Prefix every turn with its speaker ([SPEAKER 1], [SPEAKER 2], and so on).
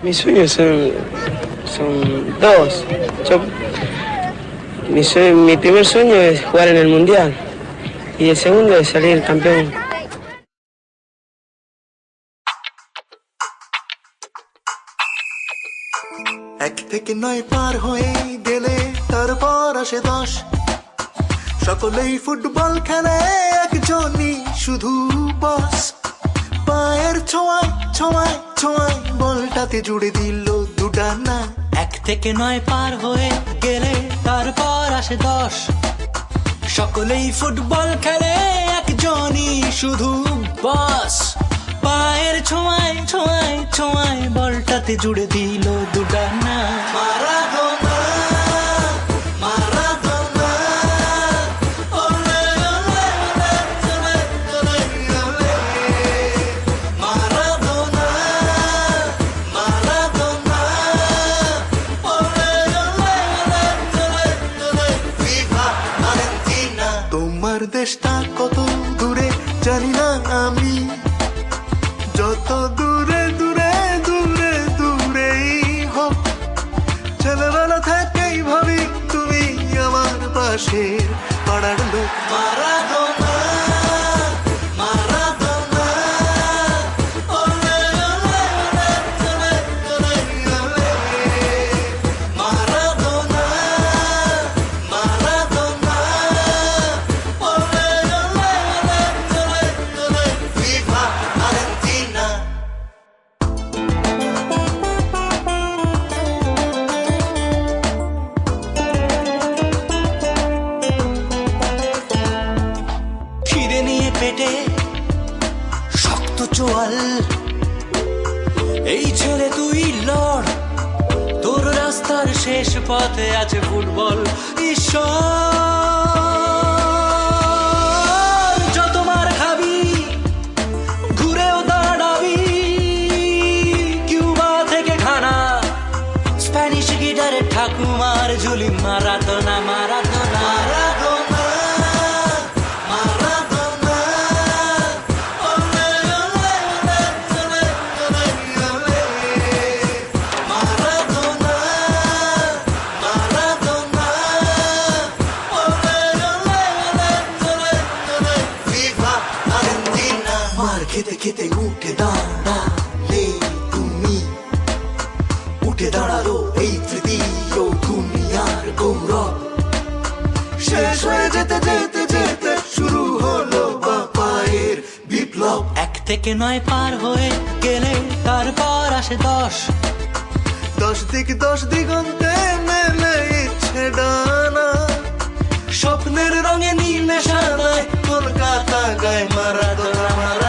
[SPEAKER 1] Mis sueños son dos. Mi primer sueño es jugar en el Mundial y el segundo es salir campeón.
[SPEAKER 2] এক থেকে নয় পার হয়ে গেলে তারপর আসে 10 সকলেই ফুটবল খেলে একজনই শুধু বস পায়ের ছোঁয়ায় ছোঁয়ায় ছোঁয়ায় বলটাতে জুড়ে দিল দুডানা
[SPEAKER 3] এক থেকে নয় পার হয়ে গেলে তারপর আসে 10 সকলেই ফুটবল খেলে একজনই শুধু বস পায়ের ছোঁয়ায় ছোঁয়ায় ছোঁয়ায় বলটাতে জুড়ে দিল দুডানা
[SPEAKER 2] মারাদোনা মারাদোনা ওলে ওলে ওলে ওলে ওলে মারাদোনা মারাদোনা ওলে ওলে ওলে ওলে ভিভা আর্জেন্টিনা তোমার দেশটা কত দূরে জানি না আমি যত দূরে দূরে দূরে দূরেই হোক ছেলেবেলা থেকেই ভাবি তুমি আমার পাশের পাড়ার লোক মারাদোনা মারাদোনা ওলে ওলে ওলে ওলে ওলে মারাদোনা মারাদোনা ওলে ওলে ওলে ওলে ভিভা আর্জেন্টিনা
[SPEAKER 3] খিদে নিয়ে পেটে শক্ত চোয়াল এই ছেলে তুই লড় তোর রাস্তার শেষ পথে আছে ফুটবল ঈশ্বর যত মার খাবি ঘুরেও দাঁড়াবি কিউবা থেকে ঘানা স্প্যানিশ গিটারের ঠাকুমার ঝুলি মারাদোনা মারাদোনা
[SPEAKER 2] মারাদোনা মারাদোনা ওলে ওলে ওলে ওলে ওলে মারাদোনা মারাদোনা ওলে ওলে ওলে ওলে ভিভা আর্জেন্টিনা মার খেতে খেতে উঠে দাঁড়ালে তুমি উঠে দাঁড়ালো এই তৃতীয় দুনিয়ার গৌরব শেষ হয়ে যেতে যেতে যেতে শুরু হলো বাপায়ের বিপ্লব
[SPEAKER 3] এক থেকে নয় পার হয়ে গেলে তারপর আসে 10
[SPEAKER 2] 10 দিগন্তে মেলে ইচ্ছে ডানা
[SPEAKER 3] স্বপ্নের রঙে নীলে সাদায়
[SPEAKER 2] কলকাতা গায় মারাদোনা